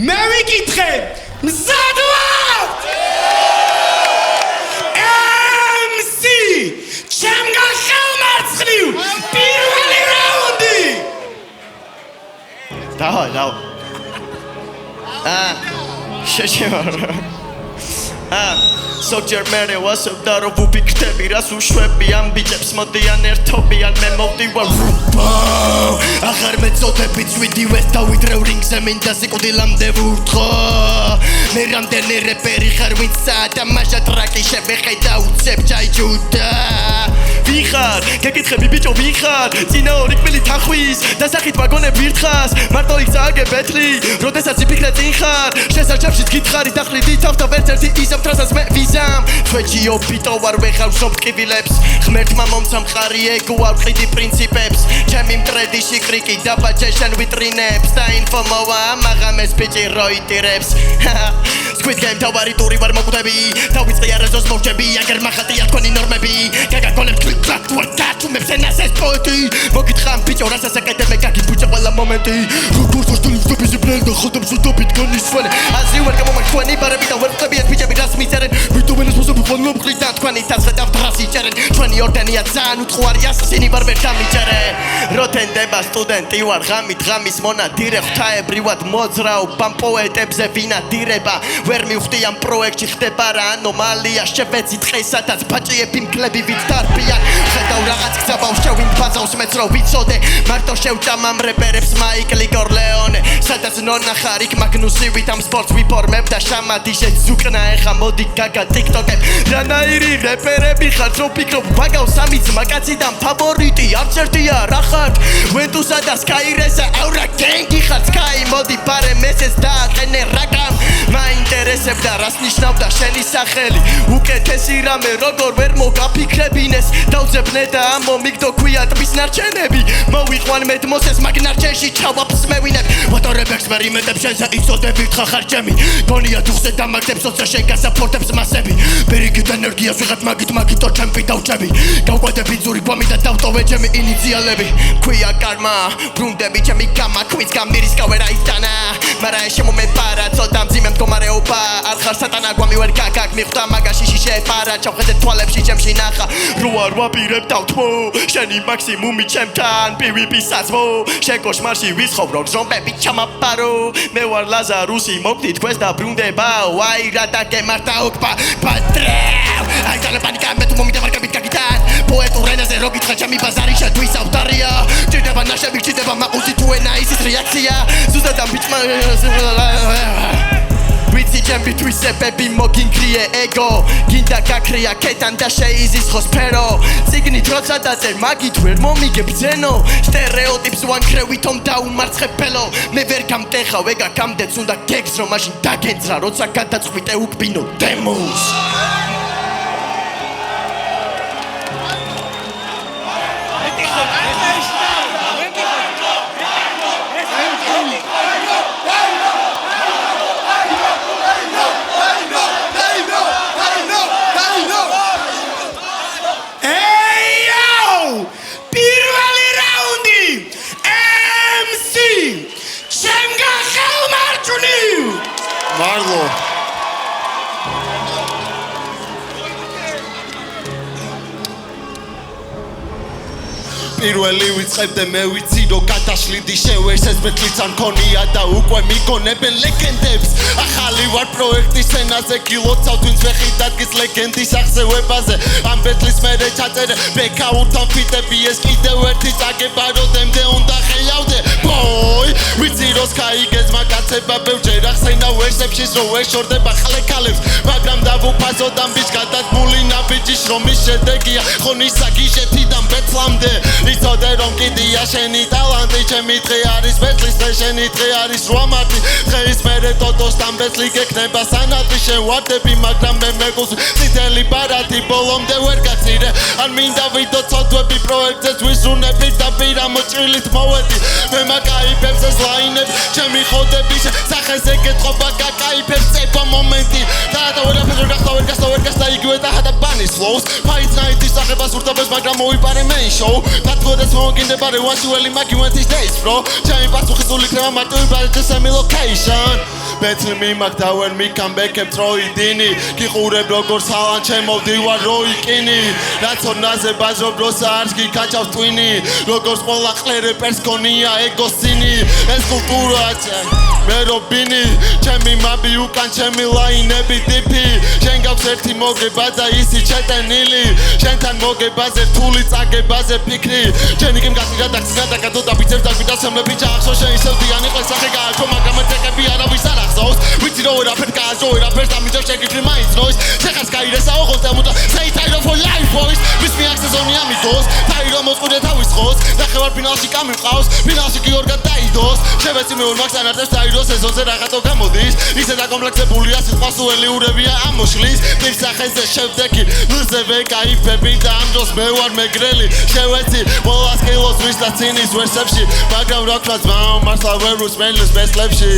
მე ვიკითხე მზად ვარ MC ჩემგან ხელმარცხნივ პირველი რაუნდი დავай შეშევარ Soccer mere wasab daro ვუფიქრები რას უშვები ამ ბიჭებს მოდიან ერთობიან მე მოვდივარ აღარ მეწოდები წვიდივეს დავიდრევ რინგზე მინდა სიკვდილამდე ვურთხო მე რამდენი რეპერი ხარ ვინც საათამაშა ტრაკი შევეხედა უცებ ჩაიჯუდა ვიხარ გეკითხები ბიჭო ვიხარ წინა ორი კბილი თანხვის დასახით ვაგონებ ვირთხას მარტო იქ წააგე ბეთლი როდესაც იფიქრე წინ ხარ შესარჩევშიც გითხარი დახრიდი თავს და ვერც ერთი ისევ თრასაც მე ვიზამ ჩვეჯიო ბიტო ვარ ვეხავ შოპკივილებს ღმერთმა მომცა მხარი ეგო არ ვყიდი პრინციპებს ჩემი მტრედიში კრიკი დაბაჭე შენ ვიტრინებს და ინფო მოვა მაღამეს ბიჭი როიტირებს Squid Game თავარი ტური ვარ მოკვდები დავიწყე არაზოს მოვჭები აგერ მახატია თქვენი ნორმები გაგაგონებ კლიკ-კლაკ ვარ დათუმებს ენას ეს პოეტი მოგითხამ ბიჭო რასაც აკეთებ მე გაგიბუჭა ყველა მომენტი როგორც სტილი ვსტოპიზი ბრენდა ხოდებს უდობით განისვენე აზრი ვარ გამომაჩვენი ბარები და ვერ ვწებიან ბიჭები რას მიწერენ ვიტუმინეს მოსები ხოლმე მყრიდა თქვენი თასხედავთ რას იჭერენ ჩვენი ორდენია ძალიან უთხარი ასასინი ვარ ვერ დამიჭერე როთენდება სტუდენტი ვარ ღამით ღამის მონადირე ღვთაებრივად მოძრაობ ამ პოეტებზე ვინადირება ვერ მივხვდი ამ პროექტში ხდება რა ანომალია შევეცი დღესაც ბაჭიები მკლები ვით დარბიან ხედავ რაღაც გზაბავს შევინ ფაზავს მეც რო ვიცოდე მარტო შევჭამ ამ რეპერებს მაიკლი კორლეონე სადაც ნონა ხარ იქ მაგნუსი ვით ამ სპორტს ვიფორმებ და შამადი შეძუკნა ეხა მოდი გაგა ტიკტოკებ რანაირი რეპერები ხარ რო ფიქრობ ვაგავს სამი ძმა კაცი და ფავორიტი არც ერთია რა ხარ ვენტუსა და სკაირესა აურა გენგი ხარ სკაი მოდი პარე მესეს დააყენე რაგამ მაინტერესებდა რას ნიშნავდა შენი სახელი უკეთესი რამე როგორ ვერ მოგაფიქრებინეს დავძებნე და მომიგდო ქვია ტბის ნარჩენები მოვიყვან მედმოსეს მაგ ნარჩენში ჩავაფს მევინებ ვატორებებს მერიმედებს შენზე იცოდები ხარ ჩემი გონია დუხზე დამაგდებს ოცა შენ გასაფორტებს მასები ბერიგით ენერგიას ვიღებ მაგითო ჩემპი დავჭები გავყვედები ძური გვამი და დავტოვე ჩემი ინიციალები ქვია კარმა ბრუნდები ჩემი გამა კვიც გამირის გავერა ისტანა მარა შემომეპარა ცოტა მძიმე მდგომარეობა არ ხარ სატანა გვამი ვერ გაგაგ მიხვდა მაგაში შეფარა ჩავხედე თვალებში ჩემში ნახა რო არ ვაპირებ დავთმო შენი მაქსიმუმი ჩემთან PvP საზვო შენ კოშმარში ვისხოვრო ზომბები ჩამაპარო მე ვარ ლაზარუსი მოგდი თქვენს და ბრუნდებაო აი რა დაგემართა ოქბა პატრევ აი გალა პანიკა მე თუ მომიდა ვარგებით გაგიტან პოეტურ ენაზე რო გითხრა ჩემი ბაზარი შეთვის ავტარია ჭირდება ნაშები ჭირდება მაყუთი თუ ენა ისის რეაქცია ზუსტად ამ ბიჭმა ვიცი ჩემი თვისებები მოგინგრიე ეგო გინდა გაქრია კეთან და შეიზისხო სფერო ციგნით როცა დაწერ მაგით ვერ მომიგებ ძენო სტერეოტიპს ვანქრევითომ დაუმარცხებელო მე ვერ გამტეხავ ეგა გამდეც უნდა გეგს რომ მაშინ დაგენძრა როცა გადაწყვიტე უკბინო დემოს Marlo პირველი ვიწყებდე მე ვიცი რომ გადაშლიდი შენ ვერს ეს ბეთლიც არ მქონია და უკვე მიგონებენ ლეგენდებს ახალი ვარ პროექტის სცენაზე კილოცავ თვინს ვეხი დადგეს ლეგენდის აღზევებაზე ამ ბეთლის მერე ჩაწერე ბექაუთთან ფიტები ეს კიდევ ერთი წაგება როდემდე უნდა ხელავდე ბოი ვიცი რომ სკაიგეს მაგაცება ბევრჯერ ახსენა ვერსებში რომ ვერ შორდება ხლეკალებს მაგრამ დავუფასოდ ამ ბიჭ გადადგმული ნაბიჯის რომ ის შედეგია ხონისა გიშეთიდან ბეთლამდე იცოდე რომ კიდია შენი ტალანტი ჩემი დღე არის ბეთლის დღე შენი დღე არის რვამარტი დღეის მერე ტოტოსთან ბეთლი გეკნება სანატი შენ ვარდები მაგრამ მე მეგულს წითელი ბარათი ბოლომდე ვერ გაწირე ან მინდა ვიდო ცოდვები პროექტზეც ვიზრუნები და პირა მოჭრილით მოვედი მე მაკაიფებს ეს ლაინები ჩემი ხოდების სახეს ეკეთობა გაკაიფებს წერვა მომენტი და ვერ გასდა იგივე და ჰადა ბანის ფლოუს ფაით ნაითის სახებას ურთაბეს მაგრამ მოვიპარე მეინ შოუ That's what I'm going to do. Make you want these days, bro. Tell me what's going on. I'm going to send me location. ბეთლი მიმაქ და ვერ მიქამბეკებ ტროიდინი გიყურებ როგორ სალან ჩემოვდივარ როიკინი რაც ორნაზე ბაზრობ როსა არს გიქაჩავს ტვინი როგორც ყველა ყლერეპერს გონია ეგოსინი ეს კულტურაა მე რობინი ჩემი მაბი უკან ჩემი ლაინები ტიპი შენ გავს ერთი მოგება და ისი ჩეტენილი შენთან მოგებაზე რთული წაგებაზე ფიქრი შენი კი მგასირა და ხსნა და გადო და ბიცებს და გვიდა სემლები ჩახსო შენ ისევ დიანი ყველა სახე გააჩო მაგრამ ეთეკები არავის არ ახსოვს ვიცი რომ ვერაფერ გააჩო ვერაფერს ამიტომ შეგიფრი მაინც ნოის შეხას გაირესა ოღონდ და მოდა say title for life boys ვის მიაქცეზონი ამიგოს თაირო მოსყუდე თავის ხოს ნახევარ ფინალში გამიყავს ფინალში კი ორგან დაიდოს შევეცი მეულ მაგს ანარტებს თაირო სეზონზე რაღაცო გამოდის ისე დაკომპლექსებულია სიტყვა სუელიურებია ამოშლის პირს სახეზე შევდექი ლზევე кайფები და ამ დროს მე ვარ მეგრელი შევეცი ბოლას კილოს ვისდა ცინის ვერსებში მაგრამ რა ქვია ძმაო მართლა ვერ უსმენლს ბესლებში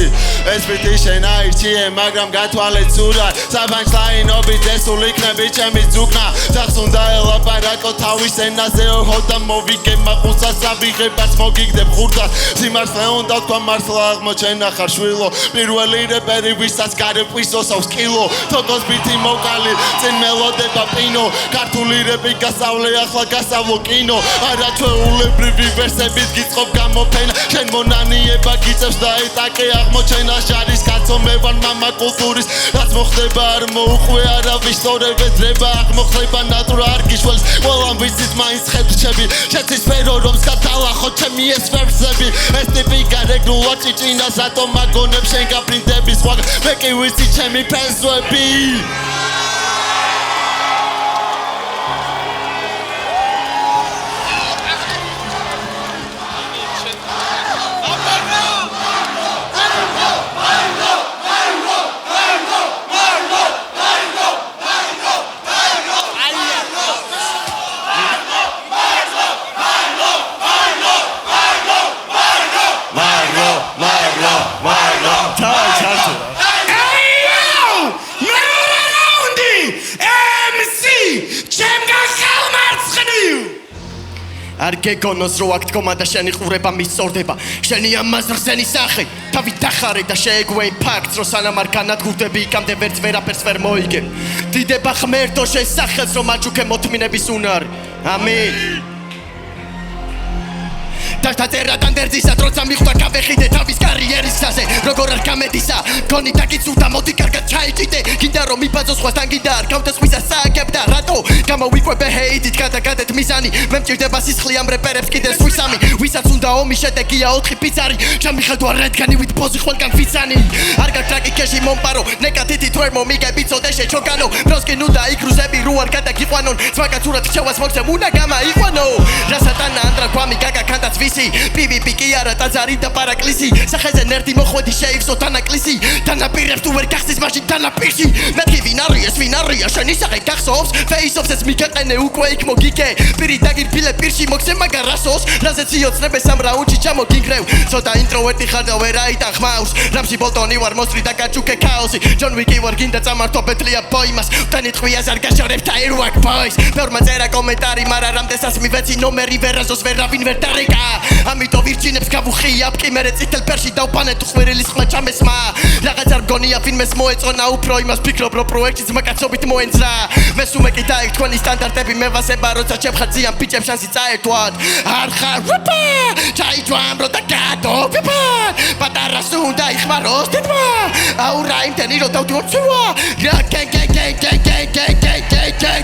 ეს პიტი შენ აირჩიე მაგრამ გათვალე ცურად საბანჩლაინობით ესულ იქნები ჩემი ძუკნა ძახს უნდა ელაპარაკო თავის ენაზე ოჰოდა მოვიგე მაყუსას საბიღებას მოგიგდებ ხურდას სიმართლე უნდა თქვა მართლა აღმოჩენა ხარ შვილო პირველი რეპერი ვისაც გარეპვისოსავს კილო თოკოს ბიტი მოკალი წინ მელოდება პინო ქართული რეპი გასავლე ახლა გასავლო კინო არა ჩვეულებრივი ვერსებით გიწყობ გამოფენა შენ მონანიება გიწევს და ეტაკე აღმოჩენა ჟარის კაცო მე ვარ მამა კულტურის რაც მოხდება არ მოუყვე არავის სწორებ ეძრება აღმოხდება ნატურა არ გიშველს ყველამ ვიცით მაინც ხედრჩები შეცის სფერო რომ სკატალახო ჩემი ეს ვერსები ეს ტიპი გარეგნულა ჭიჭინა ზატო მაგონებ შენ გაფრინდები სხვა მე კი ვიცი ჩემი ფენსვები არ გეგონოს რო აქ დგომა და შენი ყურება მისწორდება შენი ამას რხსენი სახე თავი დახარე და შეეგუე იმ ფაქტს რომ სანამ არ განადგურდები იქამდე ვერც ვერაფერს ვერ მოიგებ დიდება ღმერთო შენ სახელს რომ აჩუქე მოთმინების უნარი ამინ დაწერა დანდერძისა დროცა მიხვდა გავეხიდე თავის კარიერის გზაზე როგორ არ გამედისა გონი დაგიწურდა მოდი კარგად ჩაიჭიდე გინდა რომ მიბაძო სხვასთან გინდა არ გავდეს ვისაც სააგებდა რატო გამოვიყვებე ჰეიტით გადაგადეთ მიზანი მე მჭირდება სისხლი ამ რეპერებს კიდევ სვისამი ვისაც უნდა ომი შედეგია 4 პიცარი ჩამიხედვა რადგანი ვით პოზი ყველგან ფიცანი არ გატრაკი ქეში მომპარო ნეკატიტი თვერ მომიგები წოდე შეჩოგანო პროსკი ნუ და იკრუზები რო არ გადაგიყვანონ ძვაკაცურად ჩევას მოგცემ უნდა გამაიყვანო რა სატანა ანდრა ქვამი გაგა კანდაც PVP კი არა ტაძარი და პარაკლისი სახეზე ნერდი მოხვედი შეივსო თანაკლისი თანაპირებს თუ ვერ გახსნის მაშინ თანაპირში მეთქი ვინ არია შენი სახე გახსოვს face-off-ს ეს მიგაყენე უკვე იქ მოგიგე პირი დაგირფილე პირში მოგცემ მაგარ რასოს რაზეც იოცნებე სამ რაუნდში ჩამოგინგრევ ცოტა ინტროვერტი ხარ და ვერ აიტან ხმავს რამში ბოლტონი ვარ მოსწრი და გაჩუქე ქაოსი ჯონ ვიკი ვარ გინდა წამართო ბეთლია ბოიმას ვთანით ხვიას არ გაშორებ Airwalk boys ბევრმა წერა კომენტარი მაგრამ რამდენსაც მივეცი ნომერი ვერაზოს ვერავინ ვერ დარეკა ამიტომ ვირჩინებს გავუხია პკიმერე წითელ ფერში დავბანე თუ ხვირილის ხმა ჩამესმა რაღაც არ მგონია ფინმეს მოეწონა უფრო იმას ფიქრობ რომ პროექტიც მაკაცობით მოენძრა მე სუმე კი დაიქ თქვენი სტანდარტები მე ვასება როცა ჩემხაციან ბიჭებს შანსი წაერთვათ არ ხარ ვიპა ჩაიჯვამ რო და გადო ვიპა პატარა სუნდა იხმაროს თითმა აურა იმთენი რო დავდივორცვა რა გენგ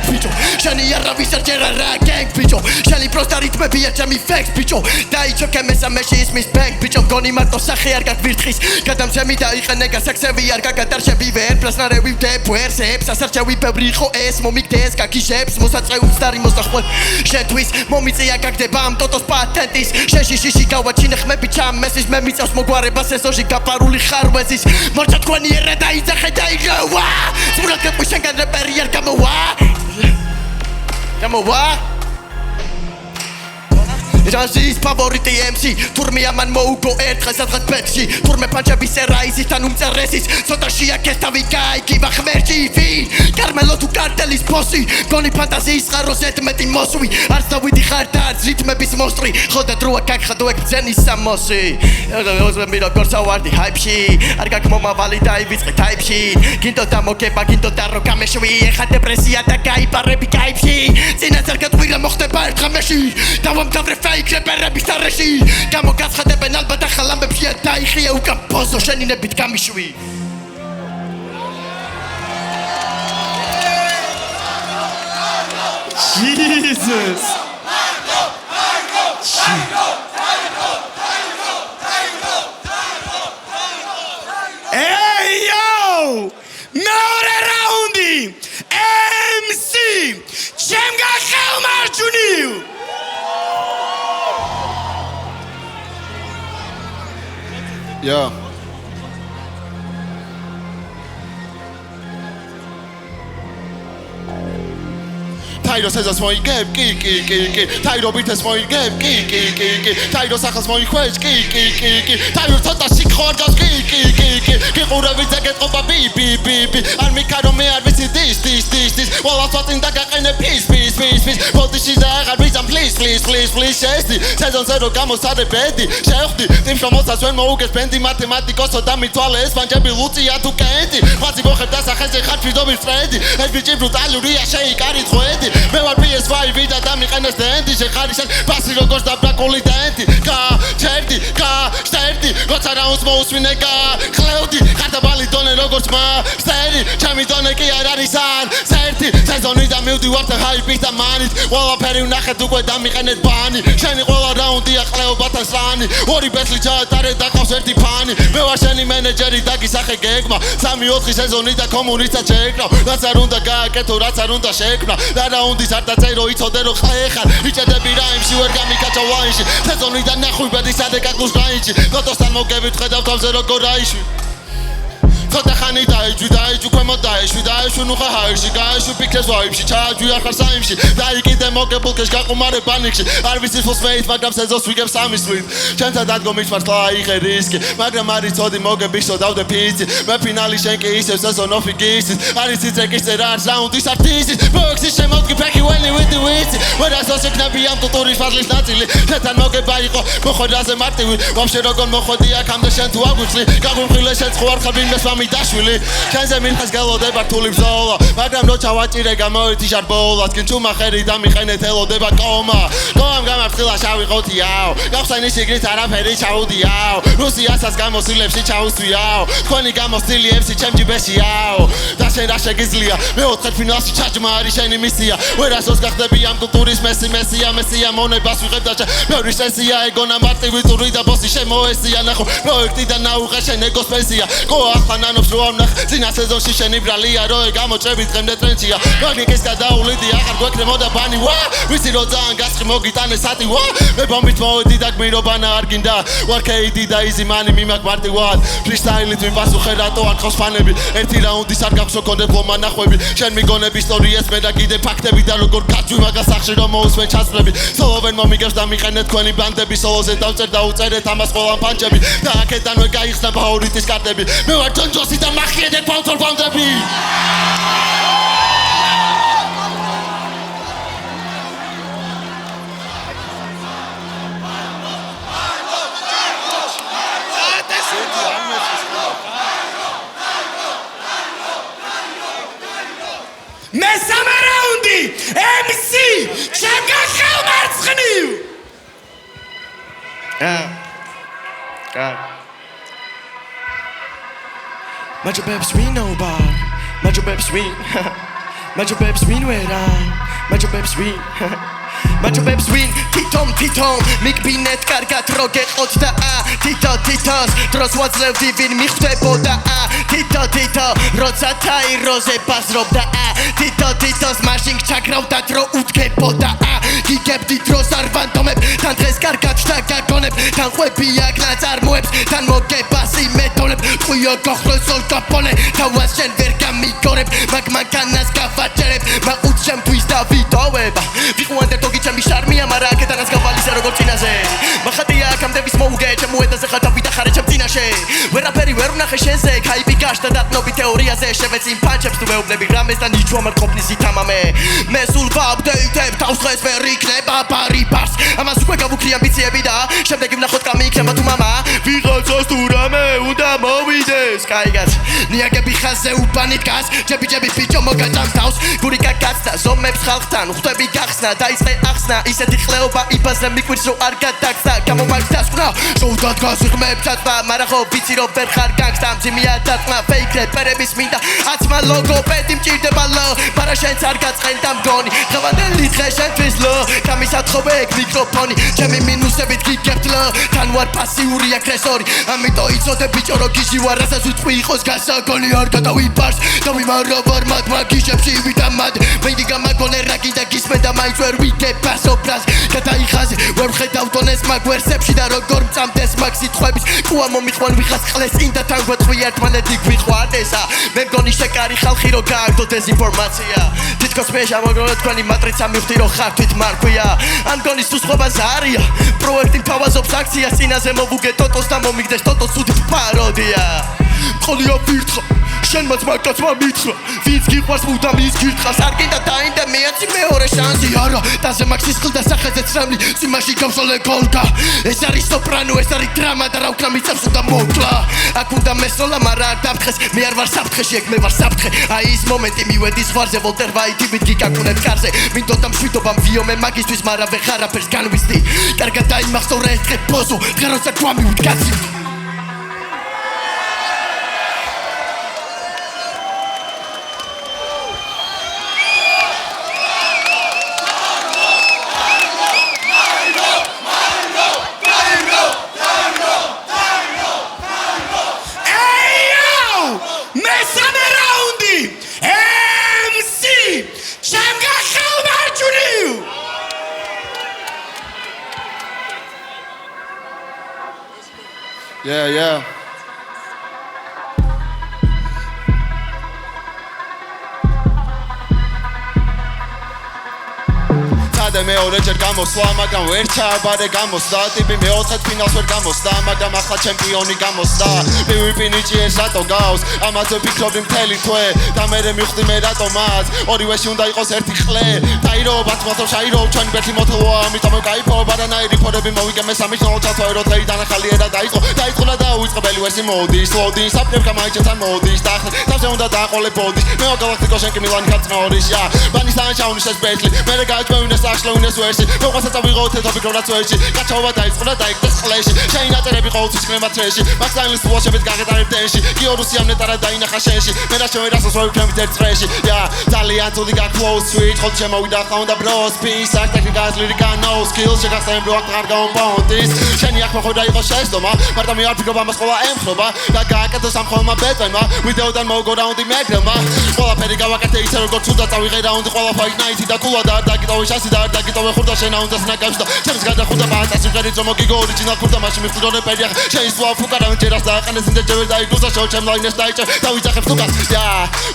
ბიჭო შენი არავის არ ჯერა რა გენგ ბიჭო შენი პროსტა რიტმებია ჩემი ფექს ბიჭო დაიჩოქე მესამეში ისმის ბენგ ბიჭო მგონი მარტო სახე არ გაგვირთხის გადამცემი დაიყენე გასაქსები არ გაგატარშები ვერ პრასნარევი ვდებ ვერსებს ასარჩევი ბევრი იყო ეს მომიგდეს გაგიშებს მოსაწეულს და რიმოს და ხვალ შენთვის მომიწია გაგდება ამ ტოტოს პატენტის შენში შიში გავაჩინე ხმები ჩამესის მე მიწევს მოგვარებას ესოში გაფარული ხარვეზის მორჩა თქვენი ერა დაიძახე დაიგოვა ზურა გეყვი შენგან რეპერი არ გამოვა ჟანრის ფავორიტი MC თურმე ამან მოუგო ერთხელ სადღაც ბეთში თურმე პანჩების წერაიზისთან უმწერესის ცოტა შეაქეს თავი გაიგივა ხმერჭი ვინ კარმელო თუ კარტელის ბოსი გონი ფანტაზიის წყაროს ეთმეტი მოსვი არც დავიდი ხარ და არც რითმების მოსტრი ხოდა დროა გაგხადო ეგ ბძენის სამოსი ოზმები როგორც ავარდი ჰაიპში არ გაქვს მომავალი დაივიწყე ტაიპში გინდო და მოგება გინდო და რო გამეშვი ეხა დეპრესია და გაიპარები კაიფში წინასწარ გეტყვირა მოხდება ერთ ღამეში დავამთავრე ფეიქ რეპერების თარეში გამოგაცხადებენ ალბათ ახალ ამბებში დაიხია უკან ბოზო შენინებით გამიშვი Jesus! Hey yo! მეორე რაუნდი! MC! ჩემგა ხელმარჯვნივ! Yeah. Tairo sezas moigeb, ki Tairo bites moigeb, ki Tairo saxas moikhwes, ki Tairo tota sikhorgas, ki ყურებით ეგეთყობა ბი არ მიქარო მე არ ვიცი this Ვალა სვატინ დაგაყენე peace ბოდიში და აღარ ვიზამ please შეესდი სეზონზე რო გამოსარე ბედი შევხვდი ტიმს რომელსაც ვერ მოუგეს ბენდი მათემატიკოსო და მithვალე ეს ფანჯები ლუწია თუ კენტი ხაზი მოხებ დასახეზე ხარ ფიდობის ტრენდი ეს ბიჭი ბრუტალურია შეიკარი ხვედი მე ვარ PS5 ვიდა და მიყენეს დენდი შეხარიშენ ბასი როგორც დაბრაკული დენდი ჩერდი შტერდი როცა რაუნდს მოусვინე ხლევდი ხარდაბალი დონე როგორც მა სტერი ჩემი დონე კი არ არის არ საერთი სეზონი და მივდივართ ჰაიპით და მანით ყველაფერი ვნახეთ უკვე დამიყენეთ ბანი შენი ყველა რაუნდია ყლეობათა სლანი ორი ბეთლი ჩაატარე და ყავს ერთი ფანი მე ვარ შენი მენეჯერი დაგისახე გეგმა 3-4 სეზონი და კომუნისტად შეეკრავ რაც არ უნდა გააკეთო რაც არ უნდა შეეკვრა და რაუნდის არ დაწერო იცოდე რომ ხეხარ იჭედები რაიმში ვერ გამიკაჭო ლაინში სეზონი და ნახვი ბედის ადეკაკლუს რაინში გოტოსთან მოგებით ხედავ თავზე როგორ რაიში ცოტა ხანი დაიჯვი ქვემოთ დაეშვი ნუხა ჰაერში გაეშვი ფიქრებს ვაიბში ჩააჯვი ახარ საიმში დაიკიდე მოგებულკეშ გაყუმარე პანიკში არ ვიცი ფულს მეით მაგრამ სეზონს ვიგებ სამის თვით ჩემთან დადგომით მართლა აიღე რისკი მაგრამ არ იცოდი მოგებიშო დავდე ფიცი მე ფინალი შენ კი ისევ სეზონ ოფი გისის არის იცეკის წერა არც რაუნდის არტიზის ბოქსის შემოდგი ფეხი ვენი ვიდი ვიცი ვერასოს ეკნები ამ კულტურის ფაზლის ნაწილი შენთან მოგება იყო მოხოდაზე მარტივი ვაფშე როგორ მოხოდი აქამდე შენ თუ აგვიხსნი გაგვიმხილე შენ ხო არ ხარ ვინმეს დაშვილი შენზე მინხეს გელოდება რთული ბრძოლა მაგრამ რო ჩავაჭირე გამოერთი ჟარბოლა თქინ თუ მახერი დამიყენეთ ელოდება კომამ გამარცხილა შავი ყოთიაო გავხსენი სიგრით არაფერი ჩაუდიაო რუსიასაც გამოსილებში ჩაუსვიაო თქვენი გამოსილიებში ჩემ ჯიბეშიაო და შენ რა შეგიძლია მეოთხე ფინალში ჩაჯმა არის შენი მისია ვერასოს გახდები ამ კულტურის მესია მონებას ვიღებ და მეორე სესია ეგონა მარტივი წური და ბოსი შემოესია ნახო პროექტი და ნაუღე შენ ეგოს პენსია ყო ახლა რო ამნახ წინა სეზონში შენი ბრალია რო გამოჭრები დღემდე ტრენდია მაგიკის გადაულიდი აღარ გვექნე მოდა ბანი ვა ვიცი რო ძალიან გასხი მოგიტანე სატი ვა მე ბომბით მოვედი და გმირობანა არ გინდა ვარ KD და easy money მიმაკ მარტივად ფრისტაილით ვიპასუხე რატო არ ხავს ფანები ერთი რაუნდის არ გაქვს ოქონდე ბლომა ნახვები შენ მიგონები ისტორიას მე და კიდე ფაქტები და როგორ გაძვი მაგას სახში რომ მოусვენ ჩასწრები სოლოვენ მომიგებს და მიყენე თქვენი ბანდები სოლოზე დავწერ და უწერეთ ამას ყველა პანჩები და აქედანვე გაიხსნა ფავორიტის კარტები მე ვარ ჯონჯოსი და მახიედე ფაუთორ ბანდები მესამე რაუნდი MC ჩემგა ხელმარცხნივ Macho babes we know bar Macho babes we Macho babes we wera Macho babes we Macho babes we Titom მიგბინეთ კარგად რო გეყოთ და თითოს დროს ვაძლევდი ვინ მიხვდებოდა თითო როცა თაიროზე ბაზრობდა თითოს მაშინ ჩაგრავდა დრო უდგებოდა გიგებდი დროს არ ვანდომებ თან დღეს კარგად შთაგაგონებ თან ხვები აქ ნაწარმოებს თან მოგებას იმედონებ ყვიო გოხროს ოლკაპონე თავას შენ ვერ გამიგორებ მაგ მანქანას გავაჭერებ მაყუთ შემთვის დავიტოვება ვიყო ანდერდოგი ჩემი შარმია მაგრამ აქედანაც გავალისე როგორ წინაზე მახატია აქამდევის მოუგე ჩემო ედაზე ხარ დავიდახარე ჩემ წინაშე ვერაფერი ვერ ვნახე შენზე ქაიბი გაშდა დათნობი თეორიაზე შევეცი პანჩებს თუ მეუბნები რამეს და ნიჩვა მარ ყოფნის ითამამე მე სულ ვაპდეიტებ თავს დღეს ვერ იქნება ბარიბარს ამას უკვე გავუქრი ამბიციები და შემდეგი ვნახოთ გამიქნება თუ მამა ვიღაცას თუ რამე უნდა მოვიდეს კაიგაც ნიაგები ხაზზე უბანი დგას ჯები ბიჭო მოგაწამ თავს გური გაგაცდა ზომებს ხალხთან ხვდები გახსნა დაიწყე ახსნა ისეთი ხლეობა იბაზე მიკვირს რომ არ გადაგცდა გამომართ დასკვნა შოუდა დგას ღმებსაც და მაგრამ ხო ვიცი რომ ვერ ხარ განგსტა მძიმეა დაწმა ფეიქ რეპერების მინდა აცმა ლოგოპედი მჭირდება ლო მაგრამ შენც არ გაწყენ და მგონი დღევანდელი დღე შენთვის ლო გამისათხოვე ეგ მიკროფონი ჩემი მინუსებით გიგებთ ლო თან ვარ პასიური აგრესორი ამიტომ იცოდე ბიჭო რომ გიჟი ვარ რასაც უწყი იყოს გასაგონი არ გადავიბარს დავიმარო ვარ მათ მაგიშებში ვიტამად მედი გამაგონე რა კიდე გისმენ და მაინც ვერ ვიგებ ასობრას გადაიხაზე ვერ ხედავ დონეს მაგ ვერსებში და როგორ მწამდეს მაგ სიტყვების ყუა მომიყვან ვიხას ყლეს წინ და თან გვეთხვი ერთმანეთი გვიყვარდესა მე მგონი შეკარი ხალხი რომ გააგდო დეზინფორმაცია თითქოს მე შემოგროვე თქვენი მატრიცა მივხვდი რომ ხარ თვით მარქვია ამ მგონი სუსხობა ზარია პროექტი მთავაზობს აქციას წინაზე მოვუგე ტოტოს და მომიგდეს ტოტოს ცუდი პაროდია ყოლია ვირთხა შენმაც მაგაცმა მითხრა ვინც გიყვარს მუდამ ის გირთხას არ გინდა დაინდა მეაცი მეორე შანსი არა დაზე მაგ სისხლ და სახეზე ცრემლი წიმაში გავსოლე გოლკა ეს არის სოპრანო ეს არის დრამა და რა უკრა მიწევს უნდა მოვკლა აქ უნდა მესროლა მაგრამ არ დავთხეს მე არ ვარ საფრთხეში ეგ მე ვარ საფრთხე აი ის მომენტი მივედი ზღვარზე ვოლტერ ვაიტი ვით გიგაკუნებ კარზე მინდოდა მშვიდობა მვიომე მაგისთვის მაგრამ ვეღარაფერს განვიზდი კარგად დაიმახსოვრე ეს დღე ბოზო დღე როცა გვამივით კაცი Yeah. მეორე ჯერ გამოსვლა, მაგრამ ვერ ჩააბარე გამოსდა. ტიპი მეოთხედ ფინალს ვერ გამოსდა, მაგრამ ახლა ჩემპიონი გამოსდა. PvP ნიჭიეს რატო გავს? ამაზე ვფიქრობდი მთელი თვე და მერე მივხვდი მე რატომაც ორივეში უნდა იყოს ერთი ხლე. დაირობათ მოთო შაირობ ჩვენი ბეთლი მოთოა, ამიტომ გაიფო ბარანაირი ფორები მოვიგე მესამე თვალ ჩათვალე რომ დღეიდან ახალი ერა დაიწყო და დაუწყო ბელი ვერსი მოდის ლოდის აპრებ გამაიჭეთან მოდის და ახლა თავზე უნდა დააყოლე ბოდის მე გალაქტიკო შენ კი მილანი ხაცმეორიშია ბანის დაანჩაუნის ეს ბეთლი მერე გაიჭმევინეს აღშლევინეს ვერსი მე ყოსაც ავიღო თეთრ რაც ვერსი გაჩაობა დაიწყო და დაიგდეს ყლეში შენი ნაწერები ყოველთვის ქრემა ტრეში მაქსაილის ფულშებით გაგეტარებ დენში გიორუსი ამ ნეტარა დაინახა შენში მე რა შევერასოს რო ვიქნებით ერთ წრეში ძალიან თუდი გაკლოუს სვიჩ ხოთ შემოვიდა ხა უნდა ბროს პის აქ ტექნიკას ლირიკა ნო სკილს შეგახსენებ რო აქ არ გაუმპონტის შენი აქ მოხდა იყოს შეცდომა მაგრამ მე არ ფიქრობ ამას ყველა ემხრობა და გააკეთო სამხოლმა ბეტონმა ვიდეოდან მოვგო რაუნდი მეგრელმა ყველაფერი გავაკეთე ისე როგორც უნდა წავიღე რაუნდი ყველა ფაით ნაითი და კულა და არ დაგიტოვე შასი და არ დაგიტოვე ხურდა შენ აუნდა სნაკავში და ჩემს გადახურდა ბაატასი ვღერით რომ მოგიგო ორიჯინალ ხურდა მაშინ მივხვდი რომ რეპერი ახლა შენ სულ ფუკარავენ ჯერას და აყენეს ინდა ჯერ დაიგუზა შო ჩემ ლაინეს დაიჭე და ვიძახებ თუკას და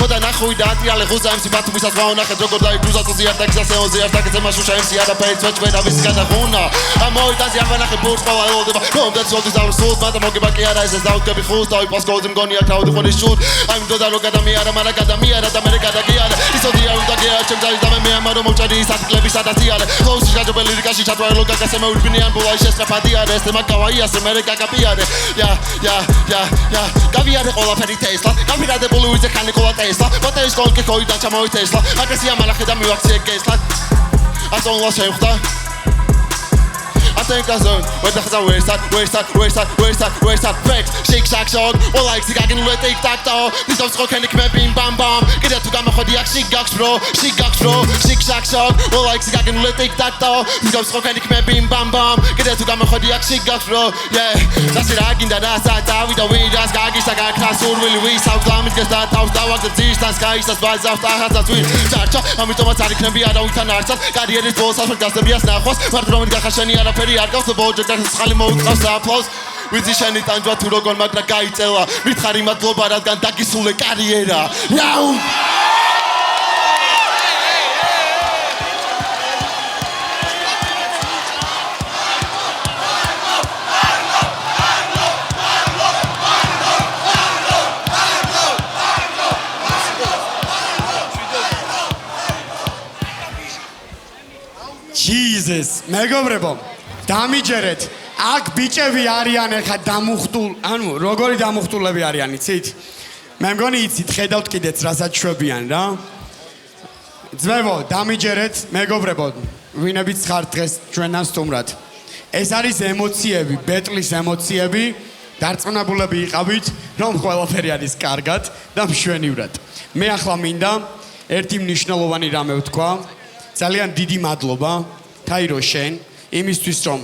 ხოდა ნახუი და ატიალე ხუზა MC ბათუმისას ვაუნახეთ როგორ დაიგუზა თუზი არ დაგზასე ოზი არ დაგეცე მაშუშა MC არაფერი წვეჭვე და ვის გადახუნა ამოიტანზე არ ვანახე ბურს ყველა ელოდება რომდაც როდის და სულ მაგრამ მოგება კი არა ეს დაუდგები ხუს და ვიპას გოლდი მგონია კრაუდი ხონის შუტ აი მდოდა რო გადამიარა მაგრამ გადამიარა და მე გადაგიარა ისოდი არ უნდა გეა ჩემ ძალის და მე ამარო მოვჭედი ის არტიკლების ადაზიარე ხოუსი გაჯობე ლირიკაში ჩათვალე რო გაგასე მე ვირბინიან ბოლაი შესტრაფადიარე ეს თემა გავაიასე მე გაგაპიარე я გავიარე ყველაფერი ტესლა გამირადებული ვიძე ხანი ყოლა ტესლა ბოტერის კონკი ქოიდან ჩამოვი ტესლა აგრესია მალახე და მივაქციე გესლა ასონლა შევხდა I think I zone. Where the hell where's that? Fake, shake, shack, shog. All like the gagging with take that down. This is what can make me bam bam. Get out to Gamma for the action, gags, bro. Shake, shack, shog. All like the gagging with take that down. This is what can make me bam bam. Get out to Gamma for the action, gags, bro. Yeah, that's it. I can that I with the way that's gagging. I got class, all really we south climate gets that house. That was the teach, that's guys, that's bad stuff. I have that sweet. Charcha, I'm with Thomas. I can be out of Tanarsa. Got here, this balls, I'm just the bias now. But from the Hashani, I peri, I got the boat, that's Halimo, applause. With the shiny time to Rogon Madragaitella, with Harima Global Gantaki Sule Carriera. Now! Jesus, მეგობრებო, დამიჯერეთ. აქ ბიჭები არიან ახლა დამუხტულ, ანუ როგორი დამუხტულები არიან, იცით? მე მგონი იცით, ხედავთ კიდეც რასაც შვებიან რა. ძმებო, დამიჯერეთ, მეგობრებო, ვინებიც ხართ დღეს ჩვენთან სტუმრად. ეს არის ემოციები, ბეტლის ემოციები, დარწმუნებულები იყავით, რომ ყველაფერი არის კარგად და მშვენივრად. მე ახლა მინდა ერთი მნიშვნელოვანი რამე ვთქვა. ძალიან დიდი მადლობა თაირო შენ იმისთვის რომ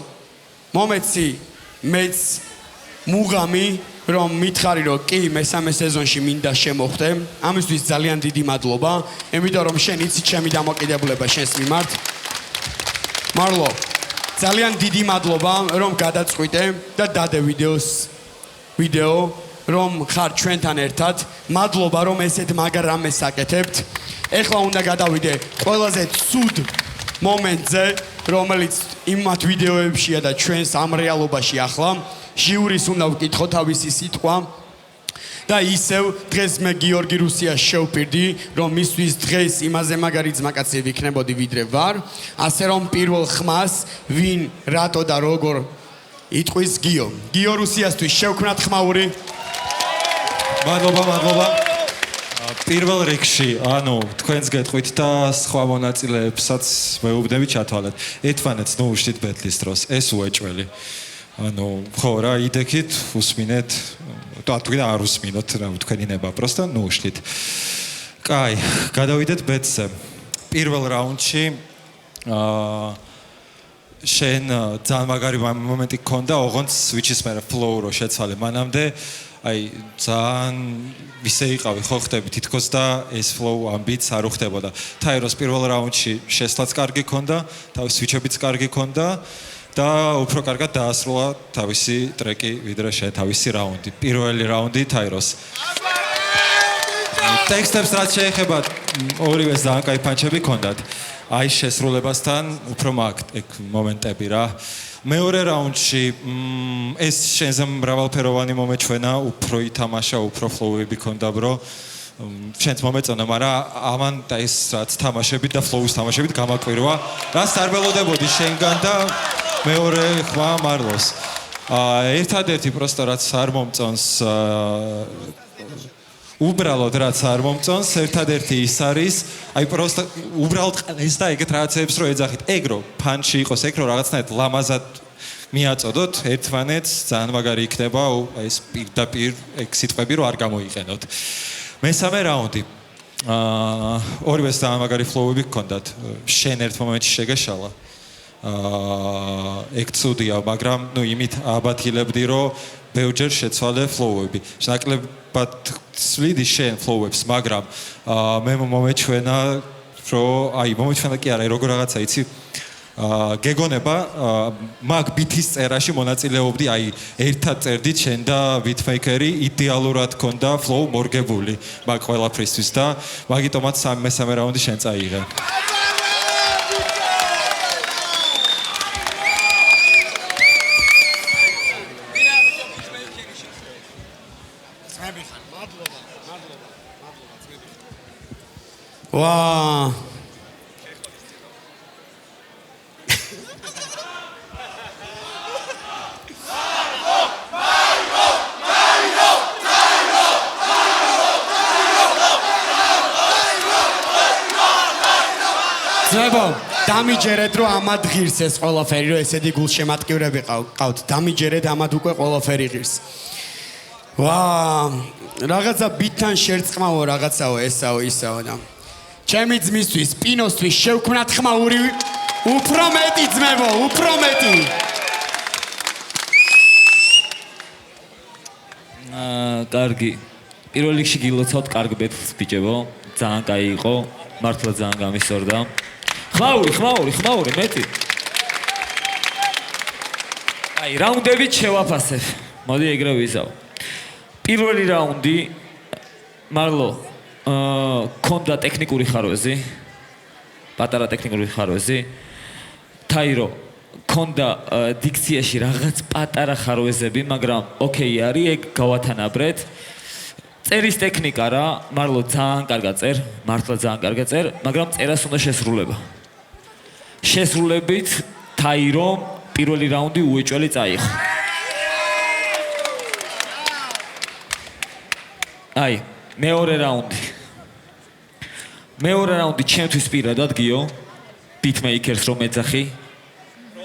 მომეცი მეც მუღამი რომ მითხარი რომ კი მესამე სეზონში მინდა შემოხვდე ამისთვის ძალიან დიდი მადლობა იმიტომ რომ შენ იცი ჩემი დამოკიდებულება შენს მიმართ მარლო ძალიან დიდი მადლობა რომ გადაწყვიტე და დადე ვიდეო რომ ხარ ჩვენთან ერთად მადლობა რომ ესეთ მაგარ რამეს აკეთებთ ეხლა უნდა გადავიდე ყველაზე ცუდ მომენტზე, რომელიც იმათ ვიდეოებშია და ჩვენს ამ რეალობაში ახლა, ჟიურის უნდა ვკითხო თავისი სიტყვა და ისევ დღეს მე გიორგი რუსიას შევპირდი, რომ მისთვის დღეს იმაზე მაგარი ძმაკაცი ვიქნებოდი ვიდრე ვარ, ასე რომ პირველ ხმას ვინ, რატო და როგორ იტყვის გიო. გიო რუსიასთვის შევქმნათ ხმაური. მადლობა. პირველ რიგში, ანუ თქვენს გეტყვით და სხვა მონაწილეებსაც მეუბნები ჩათვალეთ. ერთმანეთს ნუ უშლით ბეთლის დროს, ეს უეჭველი. ანუ ხო რა, იდექით, უსმინეთ, თქვენ არ უსმინოთ რა თქვენი ნება, просто ნუ უშლით. კაი, გადავიდეთ ბეთზე. პირველ რაუნდში შენ ძალიან მაგარი მომენტი გქონდა, ოღონდ switch-ის მერე flow რო შეცვალე მანამდე აი ძალიან ვისე იყავი ხო ხდები თითქოს და ეს flow ამბიც არ უხდებოდა. თაიროს პირველ რაუნდში შესვლაც კარგი ქონდა, თავის switch-ებიც კარგი ქონდა და უფრო კარგად დაასრულა თავისი ტრეკი ვიდრე შენ თავისი რაუნდი. პირველი რაუნდი თაიროს. ტექსტებს რაც შეეხება ორივეს ძალიან კაი პანჩები ქონდათ. აი შესრულებასთან უფრო მაგ მომენტები რა. მეორე რაუნდში ეს შენზე მრავალფეროვანი მომეჩვენა, უფრო ითამაშა, უფრო flow-ები ქონდა, ბრო. შენც მომეწონა, მაგრამ ამან და ეს რაც თამაშებით და flow-ის თამაშებით გამაკვირვა. რას არ ველოდებოდი შენგან და მეორე ხმა მარლოს. ერთადერთი პროსტო რაც არ მომწონს უბრალოდ რაც არ მომწონს, ერთადერთი ის არის, აი პროსტო უბრალოდ ეს და ეგეთ რაღაცებს რო ეძახით, ეგ რო ფანში იყოს, ეგ რო რაღაცნაირად ლამაზად მიაწოდოთ ერთმანეთს, ძალიან მაგარი იქნება, ეს პირდაპირ ეგ სიტყვები რო არ გამოიყენოთ. მესამე რაუნდი. ორივეს ძალიან მაგარი flow-ები გქონდათ. შენ ერთ მომენტში შეგეშალა. ეგ ცუდია, მაგრამ ნუ იმით აბათილებდი, რომ ბევრჯერ შეცვალე flow-ები. ნაკლებად ცვლიდი შენ flow-ებს, მაგრამ მე მომეჩვენა, რომ აი მომეჩვენა კი არა, როგორ რაღაცა იცი გეგონება მაგ ბითის წერაში მონაწილეობდი, აი ერთად წერდით შენ და ბიტმეიკერი იდეალურად ქონდა flow მორგებული მაგ ყველაფრისთვის და მაგიტომაც მესამე რაუნდი შენ წაიღე. ვა ძმებო დამიჯერეთ რომ ამად ღირს ეს ყველაფერი რომ ესეთი გულშემატკივრები ყავთ დამიჯერეთ ამად უკვე ყველაფერი ღირს ვა რაღაცა ბიტთან შერწყმავო რაღაცაო ესაო ისაო და ჩემი ძმისთვის სპინოსთვის შევქმნათ ხმაური უფრო მეტი ძმებო უფრო მეტი კარგი პირველ რიგში გილოცავთ კარგ ბეთლს ბიჭებო ძალიან კაი იყო მართლა ძალიან გამისწორდა ხმაური მეტი აი რაუნდებით შევაფასებ მოდი ეგრე ვიზავ პირველი რაუნდი მარლო კონდა ტექნიკური ხარვეზი პატარა ტექნიკური ხარვეზი თაირო კონდა დიქციაში რაღაც პატარა ხარვეზები მაგრამ ოკეი არის ეგ გავათანაბრეთ წერის ტექნიკა რა მარლო ძალიან კარგად წერ მართლა ძალიან კარგად წერ მაგრამ წერას უნდა შესრულება შესრულებით თაირო პირველი რაუნდი უეჭველი წაიღო აი მეორე რაუნდი ჩემთვის პირადად გიო ბიტმეიკერს რომ ეძახი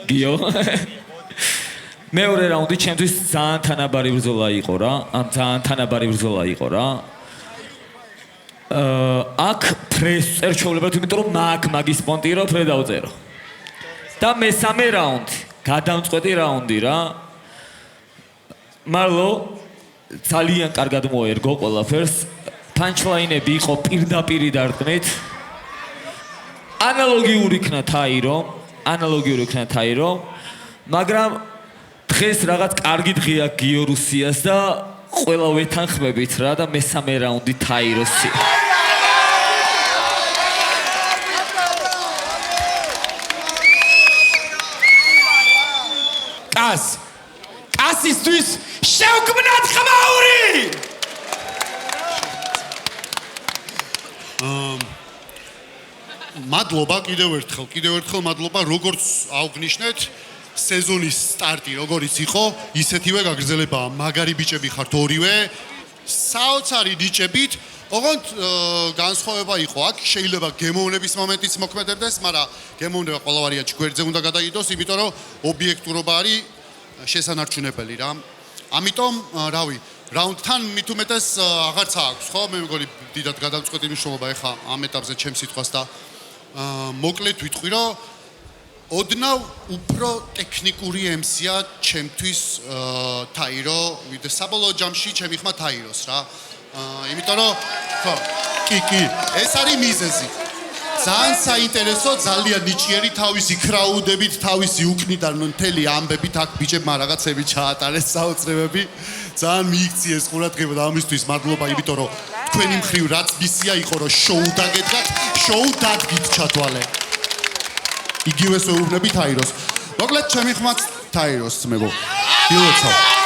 გიო მეორე რაუნდი ჩემთვის ძალიან თანაბარი ბრძოლა იყო რა აქ ფრეს წერჩოვლებად იმიტომ რომ მაგის პონტი რო ფრე დავწერო და მესამე რაუნდი გადამწყვეტი რაუნდი რა მარლო ძალიან კარგად მოერგო ყველაფერს პანჩლაინები იყო პირდაპირ დარტყმით ანალოგიური იქნა თაირო მაგრამ დღეს რაღაც კარგი დღე აქვს გიორუსიას და ყველა ვეთანხმებით რა და მესამე რაუნდი თაიროსი კასისთვის შევქმნათ ხმაური მადლობა კიდევ ერთხელ მადლობა როგორც აღვნიშნეთ სეზონის სტარტი როგორიც იყო ისეთივე გაგრძელებაა მაგარი ბიჭები ხართ ორივე საოცარი ნიჭებით ოღონდ განსხვავება იყო აქ შეიძლება გემოვნების მომენტიც მოქმედებდეს მაგრამ გემოვნება ყველა ვარიანტში გვერდზე უნდა გადაიდოს იმიტომ რომ ობიექტურობა არის შესანარჩუნებელი რა ამიტომ რავი რაუნდთან მით უმეტეს აღარც აქვს ხო მე მგონი დიდად გადამწყვეტი მნიშვნელობა ეხა ამ ეტაპზე ჩემს სიტყვას და მოკლედ ვიტყვი რომ ოდნავ უფრო ტექნიკური MC-ა ჩემთვის თაირო ვიდრე საბოლოო ჯამში ჩემი ხმა თაიროს რა იმიტომ რომ ხო კი ეს არის მიზეზი ძალიან საინტერესო ძალიან ნიჭიერი თავისი კრაუდებით თავისი უკნიდან მთელი ამბებით აქ ბიჭებმა რაღაცები ჩაატარეს საოცრებები ძალიან მიიქციეს ყურადღება და ამისთვის მადლობა იმიტომ რომ თქვენი მხრივ რაც მისია იყო რომ შოუ დაგედგათ შოუ დადგით ჩათვალე იგივე შეუვნები თაიროს მოკლედ ჩემი ხმაც თაიროს ძმებო გილოცავ